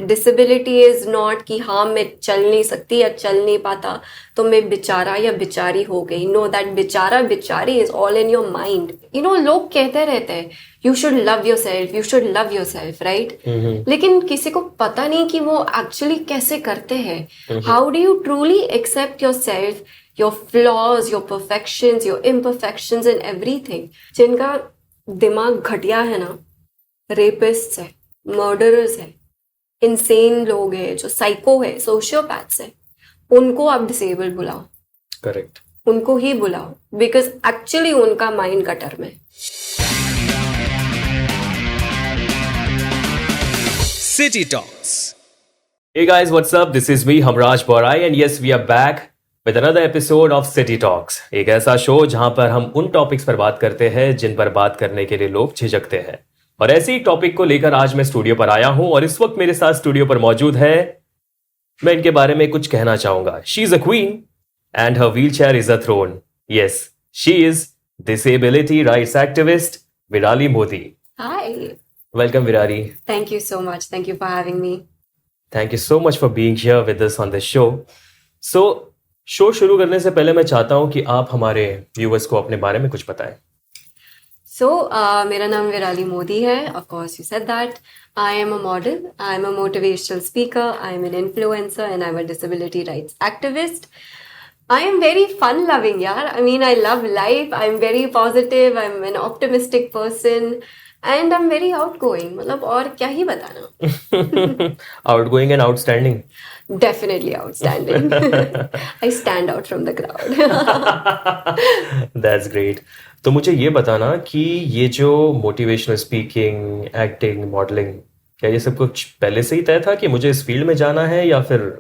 Disability is not कि हाँ मैं चल नहीं सकती या चल नहीं पाता तो मैं बेचारा या बेचारी हो गई. नो, दैट बेचारा बेचारी is all in your mind. लोग कहते रहते हैं you should love your self, you should love your self, right? लेकिन किसी को पता नहीं कि वो एक्चुअली कैसे करते हैं. How do you truly accept yourself, your flaws, your perfections, your imperfections and everything. जिनका दिमाग घटिया है ना, रेपिस्ट है, मर्डरर्स है, इंसेन लोग हैं, जो साइको है, सोशियोपैथ्स है, उनको आप डिसेबल बुलाओ. करेक्ट. उनको ही बुलाओ बिकॉज एक्चुअली उनका माइंड गटर में. City Talks. Hey guys, what's up? This is me, Hamraj Borai, and yes, we are back with another episode of City Talks. एक ऐसा शो जहां पर हम उन टॉपिक्स पर बात करते हैं जिन पर बात करने के लिए लोग झिझकते हैं. और ऐसे ही टॉपिक को लेकर आज मैं स्टूडियो पर आया हूं और इस वक्त मेरे साथ स्टूडियो पर मौजूद है. मैं इनके बारे में कुछ कहना चाहूंगा. She is a queen and her wheelchair is a throne. Yes, she is disability rights activist Virali Modi. Hi. Welcome Virali. Thank you so much. Thank you for having me. Thank you so much for being here with us on this show. So, show शुरू करने से पहले मैं चाहता हूं कि आप हमारे व्यूअर्स को अपने बारे में कुछ बताएं. So, मेरा नाम विराली मोदी है. Of course, you said that. I am a model. I am a motivational speaker. I am an influencer, and I'm a disability rights activist. I am very fun-loving, yaar. I mean, I love life. I'm very positive. I'm an optimistic person. And I'm very outgoing. मतलब और क्या ही बताना. Outgoing and outstanding. Definitely outstanding. I stand out from the crowd. That's great. तो मुझे ये बताना कि ये जो मोटिवेशनल स्पीकिंग, एक्टिंग, मॉडलिंग, क्या ये सब कुछ पहले से ही तय था कि मुझे इस फील्ड में जाना है या फिर?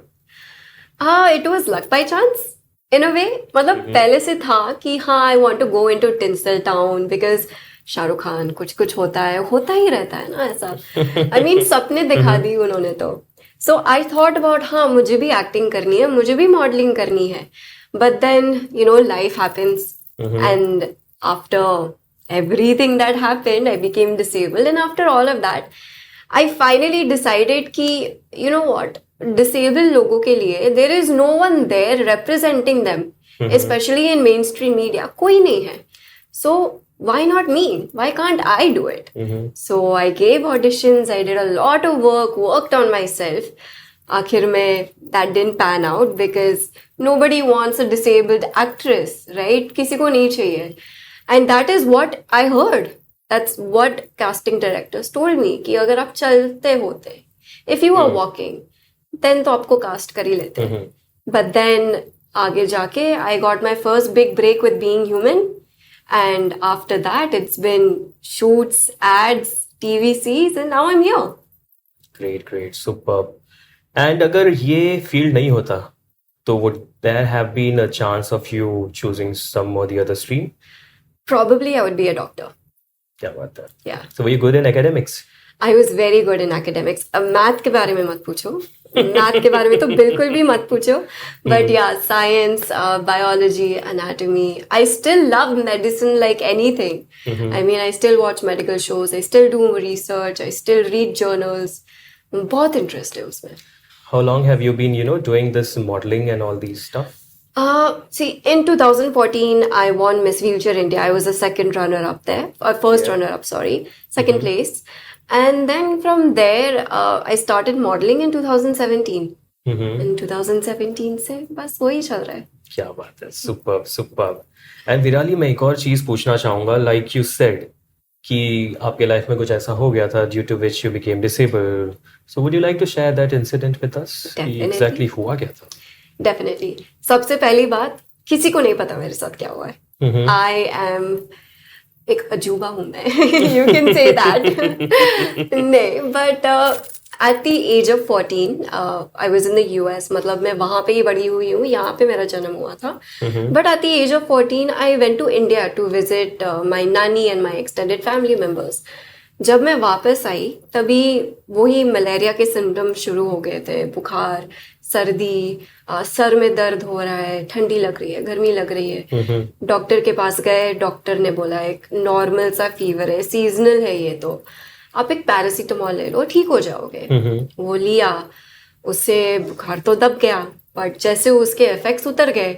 It was luck by chance in a way. मतलब पहले से था कि हाँ I want to go into Tinseltown because Shahrukh Khan कुछ होता ही रहता है ना ऐसा. I mean सपने दिखा दी उन्होंने तो. So I thought about हाँ मुझे भी एक्टिंग करनी है, मुझे भी मॉडलिंग करनी है. But then life happens and after everything that happened I became disabled, and after all of that I finally decided कि you know what, disabled लोगों के लिए there is no one there representing them, especially in mainstream media. कोई नहीं है. So why not me? Why can't I do it? So I gave auditions, I did a lot of work, worked on myself. आखिर में that didn't pan out because nobody wants a disabled actress, right? किसी को नहीं चाहिए. And that is what I heard. That's what casting directors told me कि अगर आप चलते होते, if you are walking, then तो आपको cast कर ही लेते. But then आगे जाके I got my first big break with Being Human. And after that, it's been shoots, ads, TVCs, and now I'm here. Great, superb. And अगर ये field नहीं होता, तो would there have been a chance of you choosing some or the other stream? Probably I would be a doctor. क्या बात है. Yeah. So were you good in academics? I was very good in academics. अब math के बारे में मत पूछो. Math के बारे में तो बिल्कुल भी मत पूछो. But yeah, science, biology, anatomy. I still love medicine like anything. I mean, I still watch medical shows. I still do research. I still read journals. बहुत interest है उसमें. How long have you been, doing this modeling and all these stuff? See, in 2014, I won Miss Wheelchair India. I was a second runner-up there. Or first runner-up, sorry. Second place. And then from there, I started modeling in 2017. In 2017 से बस वही चल रहा है. क्या बात है. Superb. And Virali, मैं एक और चीज पूछना चाहूंगा. Like you said कि आपके लाइफ में कुछ ऐसा हो गया था due to which you became disabled. So would you like to share that incident with us? Definitely. Exactly हुआ क्या था? Definitely. सबसे पहली बात, किसी को नहीं पता मेरे साथ क्या हुआ है. I am एक अजूबा हूँ मैं. You can say that. नहीं, but at the age of 14, I was in the US. मतलब मैं वहाँ पे ही बड़ी हुई हूँ, यहाँ पे मेरा जन्म हुआ था. But at the age of 14, I went to India to visit my nanny and my extended family members. जब मैं वापस आई तभी वही मलेरिया के सिम्टम्स शुरू हो गए थे. बुखार, सर्दी, सर में दर्द हो रहा है, ठंडी लग रही है, गर्मी लग रही है. डॉक्टर के पास गए, डॉक्टर ने बोला एक नॉर्मल सा फीवर है, सीजनल है ये तो. आप एक पैरासीटामॉल ले लो, ठीक हो जाओगे। वो लिया, उससे बुखार तो दब गया, बट जैसे उसके इफेक्ट्स उतर गए,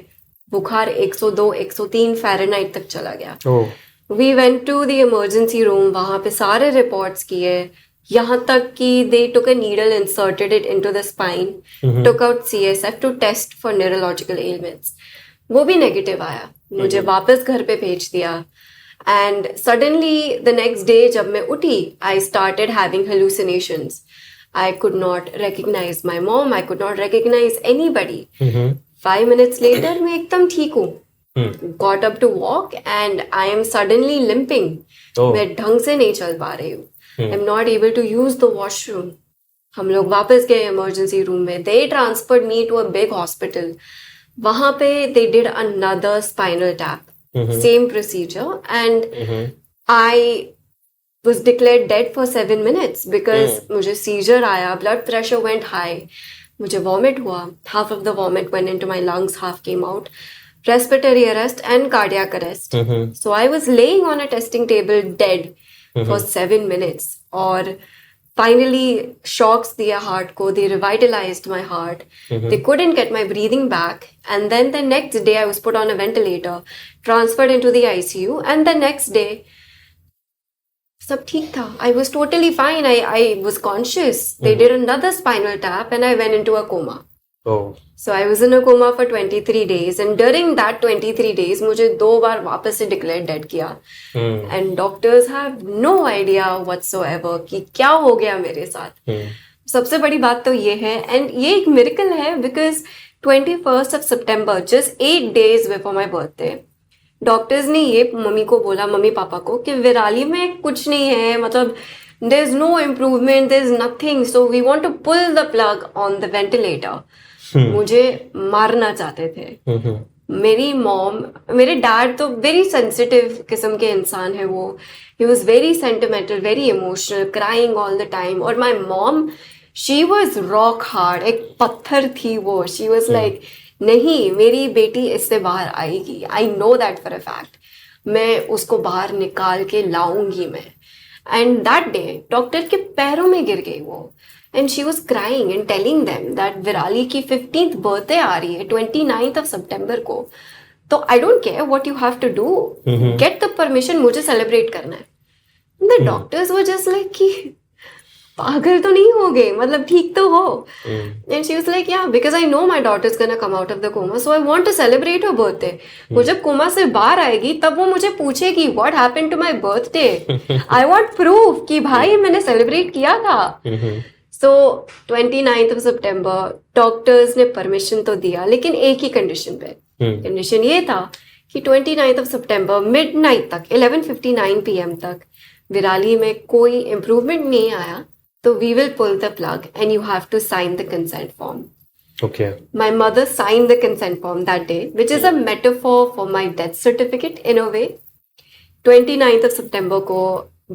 बुखार 102 103 फ़ारेनहाइट तक चला गया। We went to the emergency room, वहां पे सारे रिपोर्ट्स किए, यहाँ तक कि they took a needle, inserted it into the spine, took out CSF to test for neurological elements. वो भी नेगेटिव आया, मुझे वापस घर पे भेज दिया। And suddenly the next day जब मैं उठी, I started having hallucinations. I could not recognize my mom, I could not recognize anybody. 5 minutes later मैं एकदम ठीक हूँ, got up to walk and I am suddenly limping. मैं ढंग से नहीं चल पा रही हूँ, I'm not able to use the washroom. हम लोग वापस गए इमरजेंसी रूम में, they transferred me to a big hospital. वहां पे they did another spinal tap, same procedure, and I was declared dead for 7 minutes because मुझे seizure आया, blood pressure went high, मुझे vomit हुआ, half of the vomit went into my lungs, half came out, respiratory arrest and cardiac arrest. So I was laying on a testing table dead for 7 minutes. और finally shocks दिया heart को, they revitalized my heart, they couldn't get my breathing back, and then the next day I was put on a ventilator, transferred into the ICU, and the next day सब ठीक था. I was totally fine. I was conscious. They did another spinal tap and I went into a coma. Oh. So I was in a coma for 23 days, and during that 23 days मुझे 2 बार वापस से declare dead किया. And doctors have no idea whatsoever कि क्या हो गया मेरे साथ. सबसे बड़ी बात तो ये है, and ये एक miracle है, because 21st of September, just 8 days before my birthday, doctors ने ये मम्मी को बोला, मम्मी पापा को, कि विराली में कुछ नहीं है, मतलब there is no improvement, there is nothing, so we want to pull the plug on the ventilator. मुझे मारना चाहते थे. मेरी मॉम, मेरे डैड तो वेरी सेंसिटिव किस्म के इंसान है वो. He was very sentimental, very emotional, crying all the time. और my mom, she was rock hard, एक पत्थर थी वो. शी वाज लाइक, नहीं, मेरी बेटी इससे बाहर आएगी, I know that for a fact, मैं उसको बाहर निकाल के लाऊंगी मैं. एंड दैट डे डॉक्टर के पैरों में गिर गई वो, and she was crying and telling them that Virali की 15th बर्थडे आ रही है 29th of September को, तो I don't care what you have to do, get the permission, मुझे सेलिब्रेट करना है. The doctors were just like कि पागल तो नहीं हो गए, मतलब ठीक तो हो. And she was like, ya, because I know my daughter is gonna come out of the coma, so I want to celebrate her birthday. वो जब कोमा से बाहर आएगी तब वो मुझे पूछेगी what happened to my birthday. I want proof कि भाई मैंने सेलिब्रेट किया था. So 29th of September doctors ने परमिशन तो दिया, लेकिन एक ही कंडीशन पे. कंडीशन ये था कि 29th of September मिडनाइट तक, 11:59 PM तक विराली में कोई इम्प्रूवमेंट नहीं आया, तो we will pull the plug and you have to sign the consent form. Okay. My mother signed the consent form that day, which is a metaphor for my death certificate in a way. 29th of September को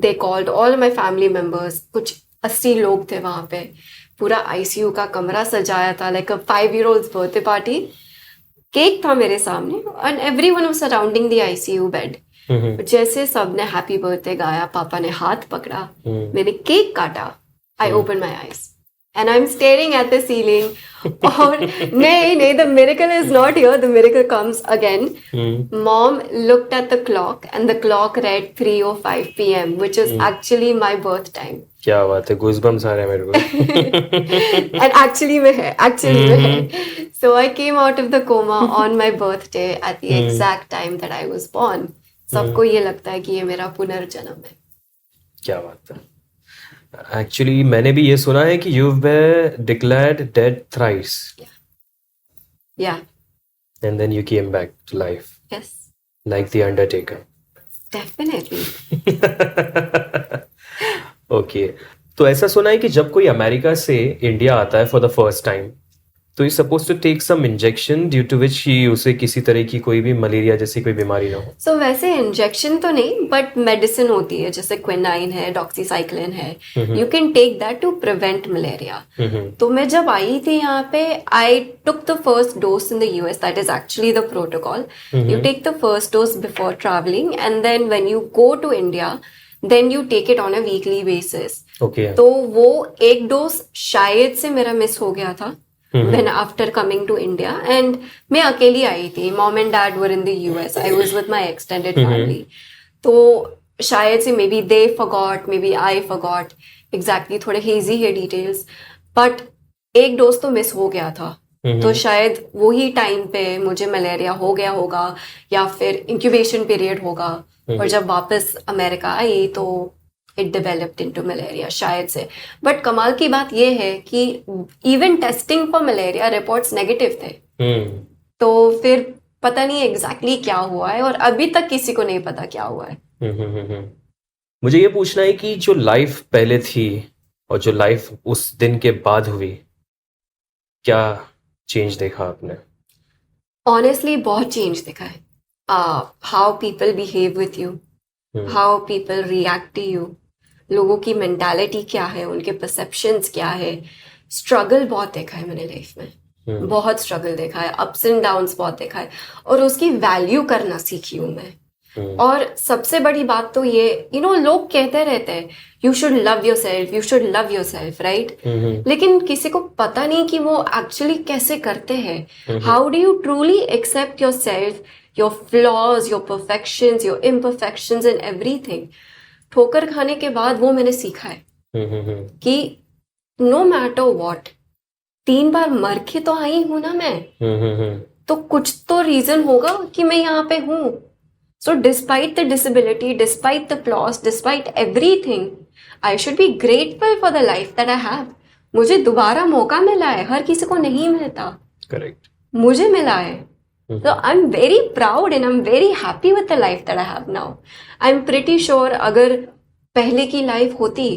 they called all my family members. कुछ 80 लोग थे वहां पे. पूरा ICU का कमरा सजाया था, like a 5-year-old's birthday party. Cake था मेरे सामने and everyone was surrounding the ICU bed. जैसे सबने हैप्पी बर्थडे गाया, पापा ने हाथ पकड़ा, मैंने केक काटा, I opened my eyes and I'm staring at the ceiling. और नहीं, the miracle is not here, the miracle comes again. Mom looked at the clock and the clock read 3:05 PM, which is actually my birth time. क्या बात है, goosebumps आ रहे हैं मेरे को. And actually में है. So I came out of the coma on my birthday at the exact time that I was born. सबको ये लगता है कि ये मेरा पुनर्जन्म है. क्या बात है. एक्चुअली मैंने भी ये सुना है कि you were declared dead thrice. Yeah. And then you came back to life. Yes. Like the Undertaker. Definitely. Okay. तो ऐसा सुना है कि जब कोई अमेरिका से इंडिया आता है फॉर द फर्स्ट टाइम, तो is suppose to take some injection due to which he उसे किसी तरह की कोई भी मलेरिया जैसी कोई बीमारी ना हो. सो वैसे इंजेक्शन तो नहीं, बट मेडिसिन होती है, जैसे क्विनाइन है, डॉक्सीसाइक्लिन है, you can take that to prevent malaria. तो मैं जब आई थी यहाँ पे, I took the first dose in the US. That is actually the protocol. You take the first dose before travelling, and then when you go to India, then you take it on a weekly basis. Okay. तो वो एक dose शायद से मेरा miss हो गया था when after coming to India. And मैं अकेली आई थी. Mom and dad were in the US. I was with my extended family. तो शायद से maybe they forgot, maybe I forgot exactly. थोड़े हेजी है डिटेल्स, बट एक डोज तो मिस हो गया था. तो शायद वही टाइम पे मुझे मलेरिया हो गया होगा, या फिर इंक्यूबेशन पीरियड होगा. और जब वापस अमेरिका आई तो इट डेवलप्ड इनटू मलेरिया शायद से. बट कमाल की बात यह है कि even testing for malaria reports negative थे. तो फिर पता नहीं एग्जैक्टली क्या हुआ है, और अभी तक किसी को नहीं पता क्या हुआ है. मुझे ये पूछना है कि जो लाइफ पहले थी और जो लाइफ उस दिन के बाद हुई, क्या चेंज देखा आपने? ऑनेस्टली बहुत चेंज दिखा है. How people behave with you, how people react to you. लोगों की मेंटालिटी क्या है, उनके परसेप्शंस क्या है. स्ट्रगल बहुत देखा है मैंने लाइफ में. बहुत स्ट्रगल देखा है, अप्स एंड डाउन्स बहुत देखा है, और उसकी वैल्यू करना सीखी हूं मैं. और सबसे बड़ी बात तो ये, लोग कहते रहते हैं you should love your self, you should love your self, right. लेकिन किसी को पता नहीं कि वो एक्चुअली कैसे करते हैं. How do you truly accept yourself, your flaws, your perfections, your imperfections and everything. ठोकर खाने के बाद वो मैंने सीखा है कि नो मैटर व्हाट, 3 बार मर के तो आई हूं ना मैं. तो कुछ तो रीजन होगा कि मैं यहाँ पे हूं. So despite the disability, despite the flaws, despite everything, I should be grateful for the life that I have. मुझे दोबारा मौका मिला है, हर किसी को नहीं मिलता. Correct. मुझे मिला है. So I'm very proud and I'm very happy with the life that I have now. I'm pretty sure अगर पहले की लाइफ होती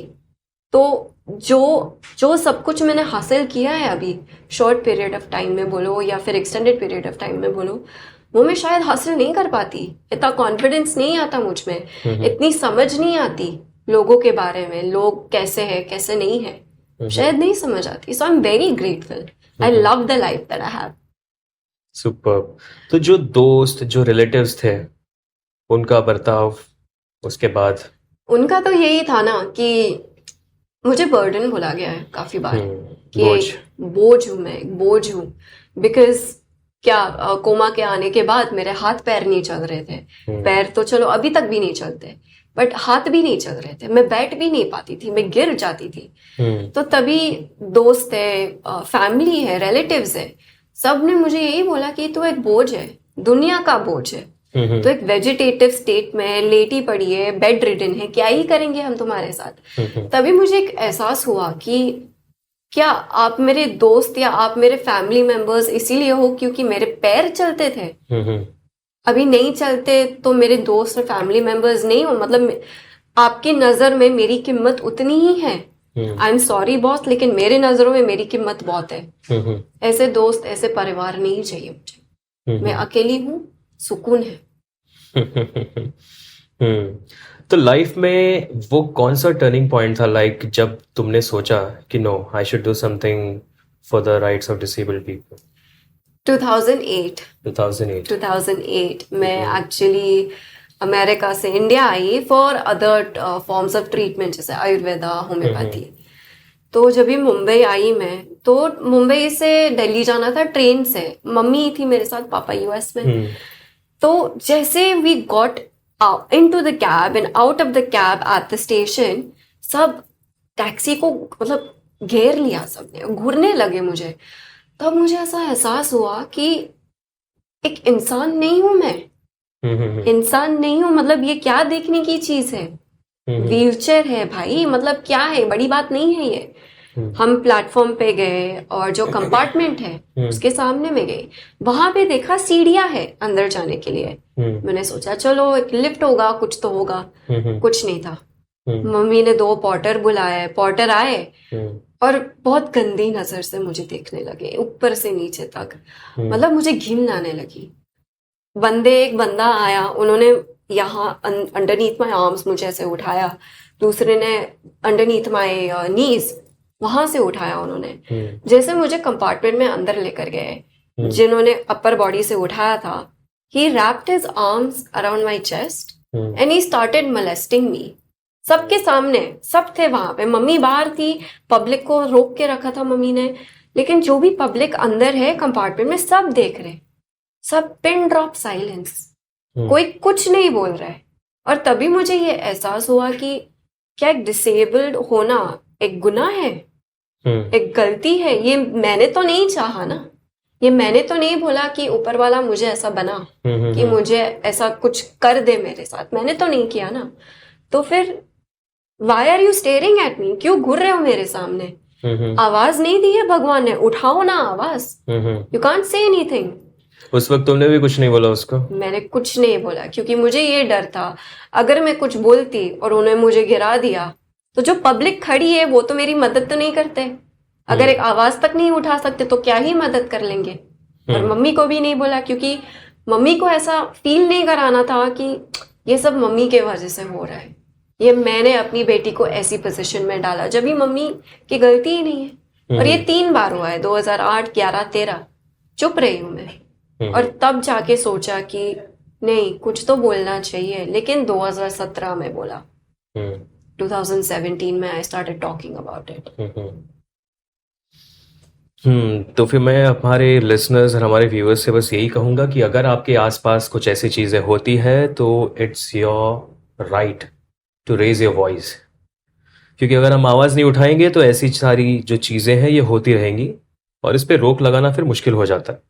तो जो सब कुछ मैंने हासिल किया है अभी शॉर्ट पीरियड ऑफ टाइम में बोलो या फिर एक्सटेंडेड पीरियड ऑफ टाइम में बोलो, वो मैं शायद हासिल नहीं कर पाती. इतना कॉन्फिडेंस नहीं आता मुझ में, इतनी समझ नहीं आती लोगों के बारे में, लोग कैसे हैं कैसे नहीं है, शायद नहीं समझ आती. So I am very grateful. I love the life that I have. Superb. तो जो दोस्त, जो रिलेटिव्स थे, उनका बर्ताव उसके बाद? उनका तो यही था ना कि मुझे बर्डन बोला गया है काफी बार कि बोझ हूं मैं, एक बोझ हूं. बिकॉज क्या कोमा के आने के बाद मेरे हाथ पैर नहीं चल रहे थे. पैर तो चलो अभी तक भी नहीं चलते, बट हाथ भी नहीं चल रहे थे. मैं बैठ भी नहीं पाती थी, मैं गिर जाती थी. तो तभी दोस्त है, फैमिली है, रिलेटिव्स है, सब ने मुझे यही बोला कि तू एक बोझ है, दुनिया का बोझ है. तो एक वेजिटेटिव स्टेट में लेटी पड़ी है, बेड रिडन है, क्या ही करेंगे हम तुम्हारे साथ. तभी मुझे एक एहसास हुआ कि क्या आप मेरे दोस्त या आप मेरे फैमिली मेंबर्स इसीलिए हो क्योंकि मेरे पैर चलते थे. अभी नहीं चलते तो मेरे दोस्त और फैमिली मेंबर्स नहीं हो. मतलब आपकी नजर में मेरी कीमत उतनी ही है. आई एम सॉरी बॉस, लेकिन मेरे नजरों में मेरी कीमत बहुत है. ऐसे दोस्त, ऐसे परिवार नहीं चाहिए मुझे. मैं अकेली हूँ, सुकून है. तो लाइफ में वो कौन सा टर्निंग पॉइंट था, लाइक जब तुमने सोचा कि no, I should do something for the rights of disabled people? 2008 मैं एक्चुअली अमेरिका से इंडिया आई for other forms of treatment जैसे आयुर्वेदा, होम्योपैथी. तो जब भी मुंबई आई मैं, तो मुंबई से दिल्ली जाना था ट्रेन से. मम्मी थी मेरे साथ, पापा यूएस में. तो जैसे we got into the cab and out of the cab at the station, सब टैक्सी को मतलब घेर लिया, सबने घूरने लगे मुझे. तब मुझे ऐसा एहसास हुआ कि एक इंसान नहीं हूं मैं. इंसान नहीं हूं, मतलब ये क्या देखने की चीज है. व्हीलचेयर है भाई, मतलब क्या है, बड़ी बात नहीं है ये. हम प्लेटफॉर्म पे गए और जो कंपार्टमेंट है उसके सामने में गए, वहां पे देखा सीढ़ियां है अंदर जाने के लिए. मैंने सोचा चलो एक लिफ्ट होगा, कुछ तो होगा. कुछ नहीं था. मम्मी ने 2 पॉटर बुलाए, पॉटर आए और बहुत गंदी नजर से मुझे देखने लगे ऊपर से नीचे तक. मतलब मुझे घिन आने लगी. एक बंदा आया, उन्होंने यहाँ अंडरनीथ माई आर्म्स मुझे ऐसे उठाया, दूसरे ने अंडरनीथ माई नीज वहां से उठाया उन्होंने. जैसे मुझे कंपार्टमेंट में अंदर लेकर गए, जिन्होंने अपर बॉडी से उठाया था, he wrapped his arms around my chest and he started molesting me. सबके सामने, सब थे वहां पे, मम्मी बाहर थी, पब्लिक को रोक के रखा था मम्मी ने, लेकिन जो भी पब्लिक अंदर है कंपार्टमेंट में सब देख रहे, सब पिन ड्रॉप साइलेंस, कोई कुछ नहीं बोल रहा है। और तभी मुझे ये एहसास हुआ कि क्या एक डिसेबल्ड होना एक गुनाह है, एक गलती है। ये मैंने तो नहीं चाहा ना, ये मैंने तो नहीं बोला कि ऊपर वाला मुझे ऐसा बना कि मुझे ऐसा कुछ कर दे मेरे साथ, मैंने तो नहीं किया ना। तो फिर why are you staring at me, क्यों घूर रहे हो मेरे सामने? आवाज नहीं दी है भगवान ने, उठाओ ना आवाज, यू कांट से एनीथिंग। उस वक्त तुमने भी कुछ नहीं बोला उसको? मैंने कुछ नहीं बोला, क्योंकि मुझे ये डर था अगर मैं कुछ बोलती और उन्होंने मुझे गिरा दिया तो जो पब्लिक खड़ी है वो तो मेरी मदद तो नहीं करते, अगर एक आवाज तक नहीं उठा सकते तो क्या ही मदद कर लेंगे। और मम्मी को भी नहीं बोला, क्योंकि मम्मी को ऐसा फील नहीं कराना था कि ये सब मम्मी के वजह से हो रहा है, ये मैंने अपनी बेटी को ऐसी पोजीशन में डाला जब भी मम्मी की गलती ही नहीं है। और ये 3 बार हुआ है, 2008, 11, 13, चुप रही हूं मैं। और तब जाके सोचा कि नहीं, कुछ तो बोलना चाहिए, लेकिन 2017 में बोला, 2017 में I started talking about it. तो फिर मैं हमारे लिसनर्स और हमारे व्यूअर्स से बस यही कहूँगा कि अगर आपके आसपास कुछ ऐसी चीज़ें होती है तो it's your right to raise your voice, क्योंकि अगर हम आवाज़ नहीं उठाएंगे तो ऐसी सारी जो चीज़ें हैं ये होती रहेंगी और इस पर रोक लगाना फिर मुश्किल हो जाता है।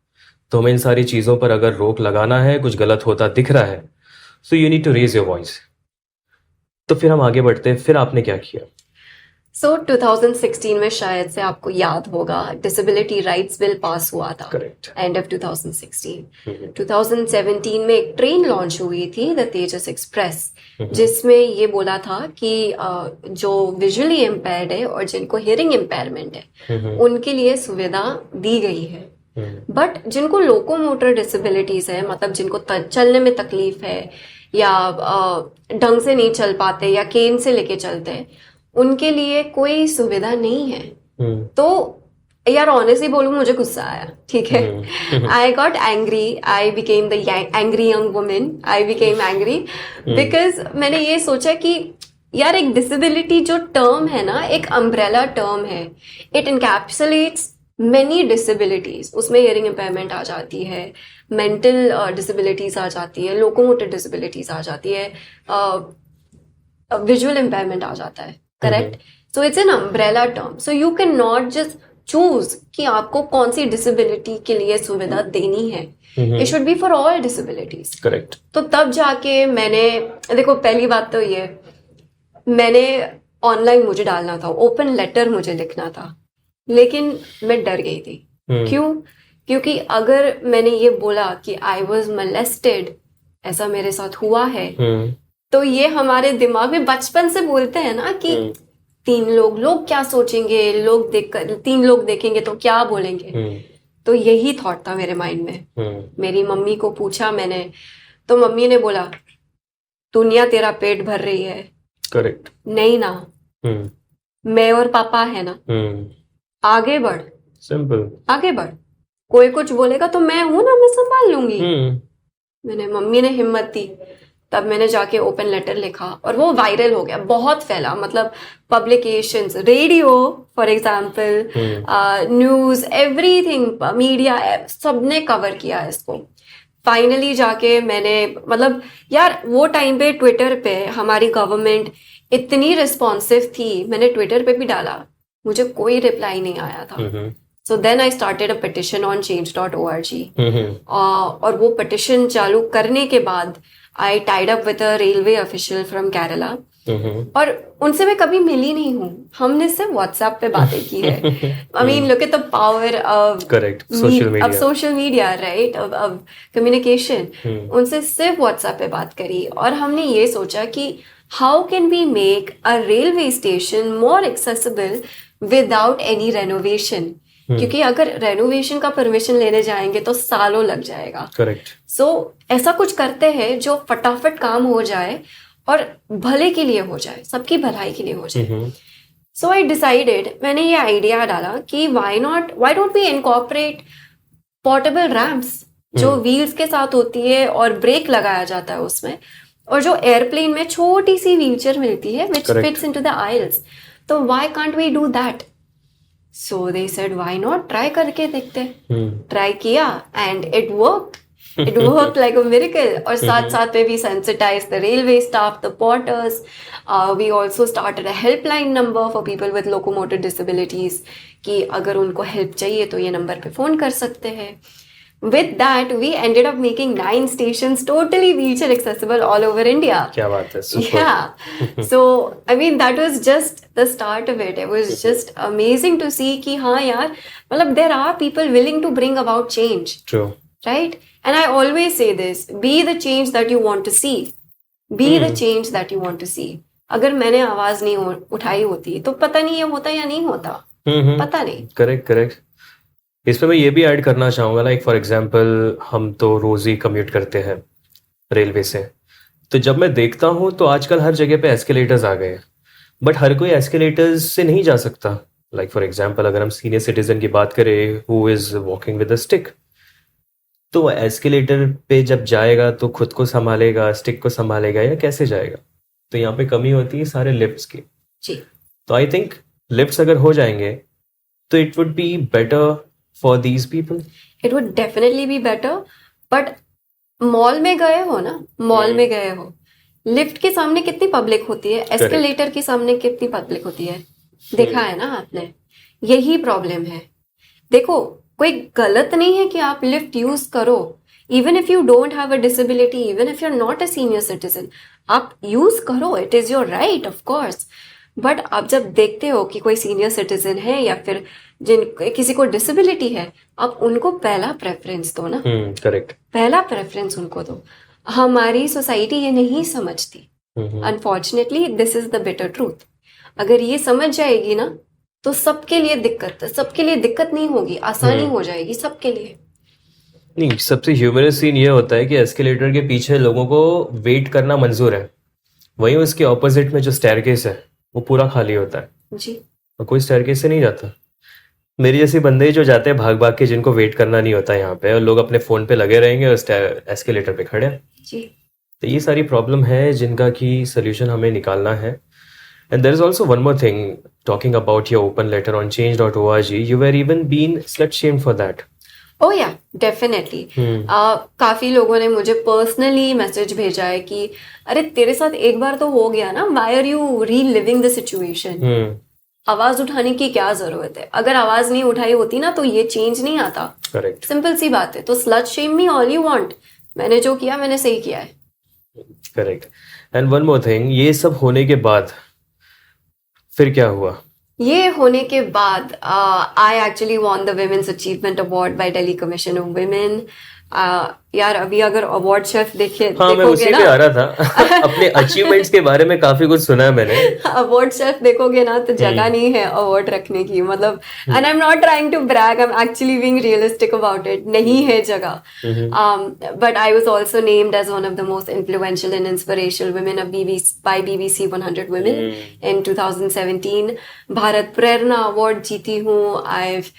तो हमें इन सारी चीज़ों पर अगर रोक लगाना है, कुछ गलत होता दिख रहा है, so you need to raise your voice. तो फिर हम आगे बढ़ते हैं, फिर आपने क्या किया? 2016 में शायद से आपको याद होगा डिसेबिलिटी राइट्स बिल पास हुआ था, करेक्ट, एंड ऑफ 2016। 2017 में एक ट्रेन लॉन्च हुई थी, द तेजस एक्सप्रेस, जिसमें ये बोला था कि जो विजुअली इम्पेयर्ड है और जिनको हियरिंग इम्पेयरमेंट है उनके लिए सुविधा दी गई है। बट जिनको लोकोमोटर डिसेबिलिटीज है, मतलब जिनको चलने में तकलीफ है या ढंग से नहीं चल पाते या केन से लेके चलते हैं, उनके लिए कोई सुविधा नहीं है। तो यार ऑनेस्टली बोलूं, मुझे गुस्सा आया, ठीक है। I got angry, I became the angry young women, I became angry because मैंने ये सोचा कि यार एक डिसेबिलिटी जो टर्म है ना, एक अम्ब्रेला टर्म है, इट इनकैप्सुलेट्स मेनी डिसेबिलिटीज। उसमें हियरिंग इम्पेयरमेंट आ जाती है, मेंटल डिसेबिलिटीज आ जाती है, लोकोमोटर डिसेबिलिटीज आ जाती है, विजुअल इम्पेयरमेंट आ जाता है, correct. So it's an umbrella term, so you can not just choose कि आपको कौन सी डिसेबिलिटी के लिए सुविधा देनी है, it should be for all disabilities, correct. तो तब जाके मैंने, देखो पहली बात तो ये, मैंने ऑनलाइन मुझे डालना था, ओपन लेटर मुझे लिखना था, लेकिन मैं डर गई थी। क्यों? क्योंकि अगर मैंने ये बोला कि आई वॉज मोलेस्टेड, ऐसा मेरे साथ हुआ है, तो ये हमारे दिमाग में बचपन से बोलते हैं ना कि 3 लोग क्या सोचेंगे, 3 लोग देखेंगे तो क्या बोलेंगे। तो यही थॉट था मेरे माइंड में। मेरी मम्मी को पूछा मैंने, तो मम्मी ने बोला दुनिया तेरा पेट भर रही है, करेक्ट, नहीं ना, मैं और पापा है ना, आगे बढ़, सिंपल, आगे बढ़, कोई कुछ बोलेगा तो मैं हूं ना, मैं संभाल लूंगी। मैंने, मम्मी ने हिम्मत दी, तब मैंने जाके ओपन लेटर लिखा और वो वायरल हो गया, बहुत फैला, मतलब publications, radio for example, news, everything, media, सबने कवर किया इसको। फाइनली जाके मैंने, मतलब यार वो टाइम पे ट्विटर पे हमारी गवर्नमेंट इतनी रिस्पॉन्सिव थी, मैंने ट्विटर पे भी डाला, मुझे कोई रिप्लाई नहीं आया था। So then I started a petition on change.org, और वो पिटिशन चालू करने के बाद I tied up with a railway official from Kerala, और उनसे मैं कभी मिली नहीं हूँ, हमने सिर्फ व्हाट्सएप पे बातें की है। I mean look at the power of social media, right, of communication. उनसे सिर्फ व्हाट्सएप पे बात करी और हमने ये सोचा कि how can we make a railway station more accessible without any renovation, क्योंकि अगर रेनोवेशन का परमिशन लेने जाएंगे तो सालों लग जाएगा, करेक्ट। सो ऐसा कुछ करते हैं जो फटाफट काम हो जाए और भले के लिए हो जाए, सबकी भलाई के लिए हो जाए। सो आई डिसाइडेड, मैंने ये आइडिया डाला कि why don't we incorporate portable ramps जो व्हील्स के साथ होती है और ब्रेक लगाया जाता है उसमें, और जो एयरप्लेन में छोटी सी व्हीलचेयर मिलती है which Correct. Fits into the aisles, तो why can't we do that? So they said why not, try करके देखते. ट्राई किया and it work. It worked like a miracle. और साथ साथ में we sensitized the railway staff, the porters. We also started a helpline number for people with locomotor disabilities कि अगर उनको हेल्प चाहिए तो ये नंबर पे फोन कर सकते हैं. With that, we ended up making 9 stations totally wheelchair accessible all over India. क्या बात है, super. Yeah. So, I mean, that was just the start of it. It was just amazing to see कि हाँ यार, मतलब there are people willing to bring about change. True. Right? And I always say this, be the change that you want to see. Be the change that you want to see. अगर मैंने आवाज नहीं उठाई होती तो पता नहीं ये होता या नहीं होता. पता नहीं. करेक्ट. इसमें मैं ये भी ऐड करना चाहूँगा, लाइक फॉर एग्जांपल हम तो रोज ही कम्यूट करते हैं रेलवे से, तो जब मैं देखता हूँ तो आजकल हर जगह पे एस्केलेटर्स आ गए हैं, बट हर कोई एस्केलेटर्स से नहीं जा सकता. लाइक फॉर एग्जांपल अगर हम सीनियर सिटीजन की बात करें who is walking with a stick, तो एस्केलेटर पे जब जाएगा तो खुद को संभालेगा, स्टिक को संभालेगा या कैसे जाएगा? तो यहाँ पे कमी होती है सारे लिफ्ट्स की. जी. तो आई थिंक लिफ्ट्स अगर हो जाएंगे तो it would be better for these people. It would definitely be better. But mall में गए हो ना, मॉल में गए हो, लिफ्ट के सामने कितनी पब्लिक होती है, एस्केलेटर के सामने कितनी पब्लिक होती है, देखा है ना आपने? यही प्रॉब्लम है. देखो, कोई गलत नहीं है कि आप लिफ्ट यूज करो, even if you don't have a disability, even if you are not a senior citizen, आप यूज करो, it is your right of course. But आप जब देखते हो कि कोई सीनियर सिटीजन है या फिर किसी को डिसेबिलिटी है, आप उनको पहला प्रेफरेंस दो ना. करेक्ट. पहला प्रेफरेंस उनको दो. हमारी सोसाइटी ये नहीं समझती. Unfortunately this is the bitter truth. अगर ये समझ जाएगी ना तो सबके लिए दिक्कत नहीं होगी, आसानी हो जाएगी सबके लिए. नहीं, सबसे ह्यूमरस सीन ये होता है कि एस्केलेटर के पीछे लोगों को वेट करना मंजूर है, वहीं उसके ऑपोजिट में जो स्टेयरकेस है वो पूरा खाली होता है जी, और कोई स्टेयरकेस से नहीं जाता. मेरी जैसे बंदे जो जाते हैं भाग भाग के, जिनको वेट करना नहीं होता यहाँ पे, और लोग अपने फोन पे लगे रहेंगे और एस्केलेटर पे खड़े हैं. जी. तो ये सारी प्रॉब्लम है जिनका की सोल्यूशन हमें निकालना है. And there is also one more thing, talking about your open letter on change.org, you were even being slut shamed for that. Oh yeah, definitely. काफी लोगों ने मुझे पर्सनली मैसेज भेजा है कि अरे तेरे साथ एक बार तो हो गया ना, why are you reliving the situation? आवाज उठाने की क्या जरूरत है? अगर आवाज नहीं उठाई होती ना तो ये चेंज नहीं आता. करेक्ट. सिंपल सी बात है. तो slut shame me all you want. मैंने जो किया मैंने सही किया है. Correct. And one more thing, ये सब होने के बाद फिर क्या हुआ? ये होने के बाद I actually won the women's achievement award bye Delhi commission of women. यार अभी अगर अवार्ड शेफ हाँ, देखोगे मैं उसी ना, पे आ रहा था. अपने अचीवमेंट्स के बारे में काफी कुछ सुना है मैंने. अवार्ड शेफ देखोगे ना तो जगह नहीं है अवार्ड रखने की, मतलब. And I am not trying to brag, I am actually being realistic about it. नहीं है जगह. But I was also named as one of the most influential and inspirational women by BBC 100 Women in 2017. Bharat Prerna award जीती हूँ. I've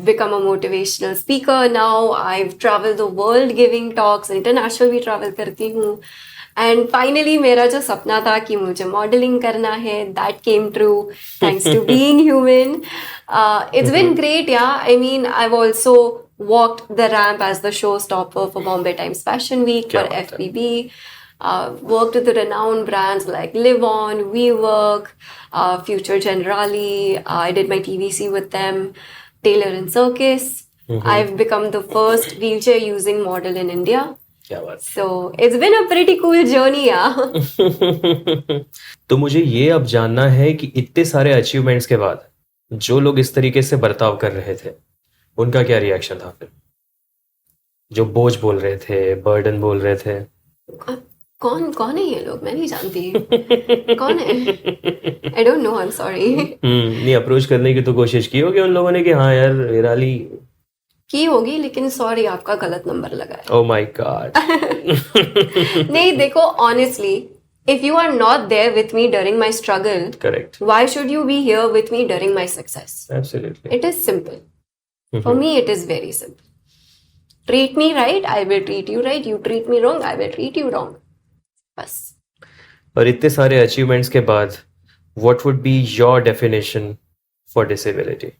become a motivational speaker now. I've traveled the world giving talks. International भी travel करती हूँ. And finally मेरा जो सपना था कि मुझे मॉडलिंग करना है, that came true thanks to being human. It's been great, yeah. I mean, I've also walked the ramp as the showstopper for Bombay Times Fashion Week for FBB. Worked with the renowned brands like Live On, WeWork, Future Generali. I did my TVC with them. Taylor and Circus. I've become the first wheelchair using model in India. क्या बात. So it's been a pretty cool journey, yeah. तो मुझे ये अब जानना है कि इतने सारे अचीवमेंट्स के बाद जो लोग इस तरीके से बर्ताव कर रहे थे उनका क्या रिएक्शन था फिर? जो बोझ बोल रहे थे, बर्डन बोल रहे थे. कौन है ये लोग? मैं नहीं जानती. कौन है? I don't know, I am sorry. नहीं, अप्रोच करने की तो कोशिश की होगी उन लोगों ने कि हाँ यार विराली की होगी, लेकिन सॉरी आपका गलत नंबर लगा है. Oh my God. नहीं देखो, honestly if you are not there with me during my struggle, correct, why should you be here with me during my success? Absolutely. It is simple. For me it is very simple. Treat me right, I will treat you right. You treat me wrong, I will treat you wrong. बस. और इतने सारे achievements के बाद what would be your definition for disability?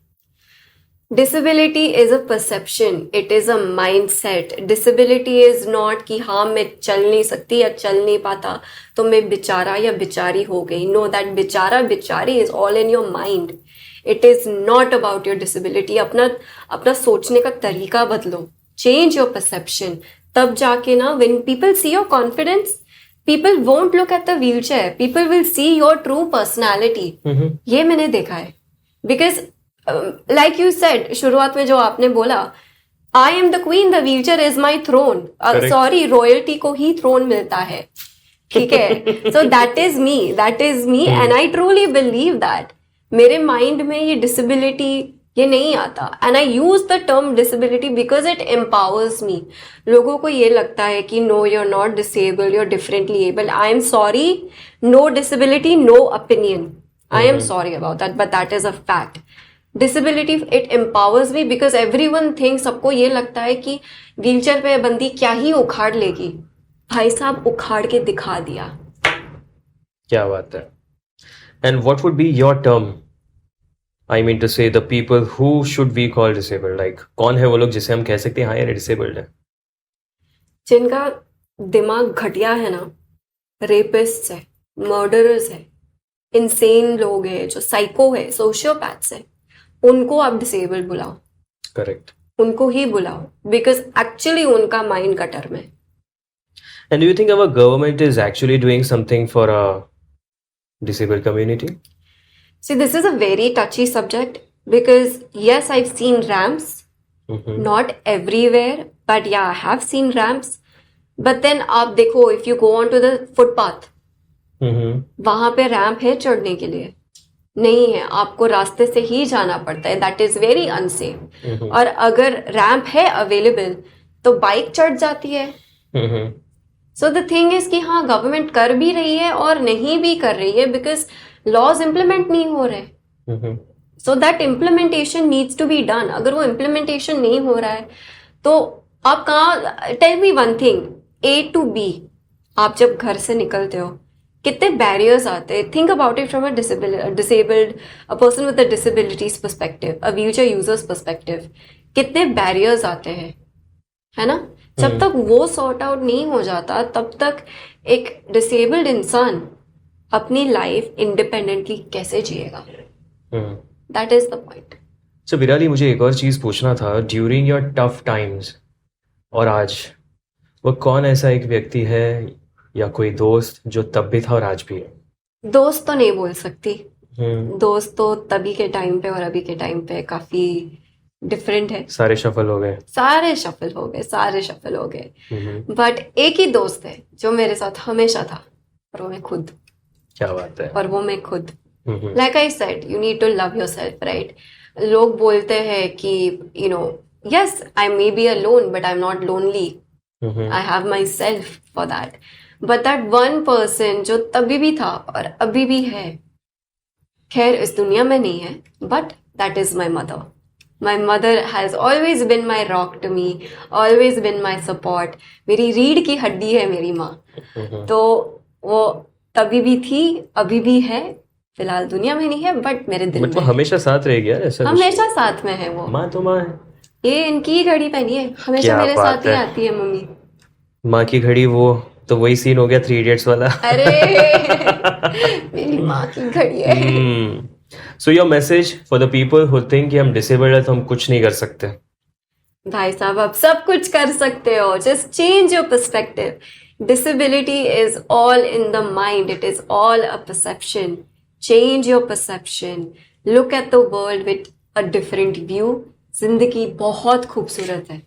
Disability is a perception. It is a mindset. Disability is not कि हाँ मैं चल नहीं सकती या चल नहीं पाता तो मैं बेचारा या बेचारी हो गई. No, that बेचारा बेचारी is all in your mind. It is not about your disability. अपना सोचने का तरीका बदलो. Change your perception. तब जाके ना when people see your confidence, people won't look at the wheelchair. People will see your true personality. ये मैंने देखा है. Because like you said, शुरुआत में जो आपने बोला, I am the queen, the wheelchair is my throne. Sorry, royalty को ही throne मिलता है. ठीक है? So that is me and I truly believe that. मेरे mind में ये disability ये नहीं आता. And I use the term disability because it empowers me. लोगों को ये लगता है कि no, you're not disabled, you're differently able. I am sorry, no disability, no opinion. I am sorry about that, but that is a fact. Disability, it empowers me because everyone thinks, सबको ये लगता है कि wheelchair पे बंदी क्या ही उखाड़ लेगी. भाई साहब उखाड़ के दिखा दिया. क्या बात है. And what would be your term? I mean to say the people who should be called disabled. Like कौन है वो लोग जिसे हम कह सकते हैं हाँ यार disabled है? जिनका दिमाग घटिया है ना, रेपिस्ट है, मर्डरर्स है, इंसेन लोग हैं, जो साइको है, सोशियोपैथ्स है, उनको आप डिसेबल्ड बुलाओ. करेक्ट. उनको ही बुलाओ बिकॉज एक्चुअली उनका माइंड गटर में. And do you think our government is actually doing something for a disabled community? See, this is a very touchy subject because yes, I've seen ramps, not everywhere, but yeah, I have seen ramps. But then आप देखो, if you go on to the footpath, वहां पे ramp है चढ़ने के लिए? नहीं है, आपको रास्ते से ही जाना पड़ता है. That is very unsafe. और अगर रैंप है अवेलेबल तो बाइक चढ़ जाती है. सो द थिंग इज कि हाँ, गवर्नमेंट कर भी रही है और नहीं भी कर रही है बिकॉज लॉज इम्प्लीमेंट नहीं हो रहे. So that implementation needs to be done. अगर वो इम्प्लीमेंटेशन नहीं हो रहा है तो आप कहाँ. Tell me one thing, A to B आप जब घर से निकलते हो कितने बैरियर्स आते हैं. Think about it from a disabled a person with a disabilities perspective, a wheelchair users perspective. कितने बैरियर्स आते हैं, है ना. जब तक वो सॉर्ट आउट नहीं हो जाता तब तक एक डिसेबल्ड इंसान अपनी लाइफ इंडिपेंडेंटली कैसे जिएगा. That is the point. So Virali, मुझे एक और चीज पूछना था. ड्यूरिंग योर टफ टाइम्स और आज, वो कौन ऐसा एक व्यक्ति है या कोई दोस्त जो तब भी था और आज भी है? दोस्त तो नहीं बोल सकती. दोस्त तो तभी के टाइम पे और अभी के टाइम पे काफी डिफरेंट है. सारे शफल हो गए. सारे शफल हो गए. बट एक ही दोस्त है जो मेरे साथ हमेशा था और वो मैं खुद. क्या बात है. और वो मैं खुद. Like I said, you need to love yourself, right. लोग बोलते हैं कि you know, yes I may be alone but I am not lonely. I have myself for that. But that one person जो तभी भी था और अभी भी है, खैर इस दुनिया में नहीं है, but that is my mother. My mother has always been my rock to me, always been my support. मेरी रीढ़ की हड्डी है मेरी माँ. तो वो तभी भी थी, अभी भी है. फिलहाल दुनिया में नहीं है बट मेरे दिल में. हमेशा साथ रहेगी यार. ऐसा हमेशा साथ में है वो. माँ तो माँ है. ये इनकी घड़ी पहनी है, हमेशा मेरे साथ ही आती है मम्मी. माँ की घड़ी, वो तो वही सीन हो गया 3 Idiots वाला. अरे मेरी माँ की घड़ी है. So your message for the people who think कि हम disabled है तो हम कुछ नहीं कर सकते. भाई साहब, आप सब कुछ कर सकते हो. Just change your perspective. Disability is all in the mind. It is all a perception. Change your perception. Look at the world with a different view. जिंदगी बहुत खूबसूरत है,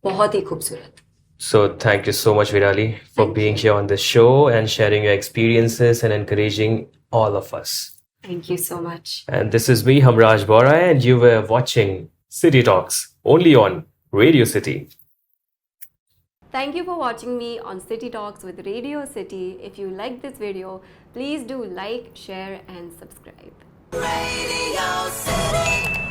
बहुत ही खूबसूरत. So thank you so much, Virali, for being here on the show and sharing your experiences and encouraging all of us. Thank you so much. And this is me, Hamraj Bora, and you were watching City Talks, only on Radio City. Thank you for watching me on City Talks with Radio City. If you like this video, please do like, share and subscribe. Radio City.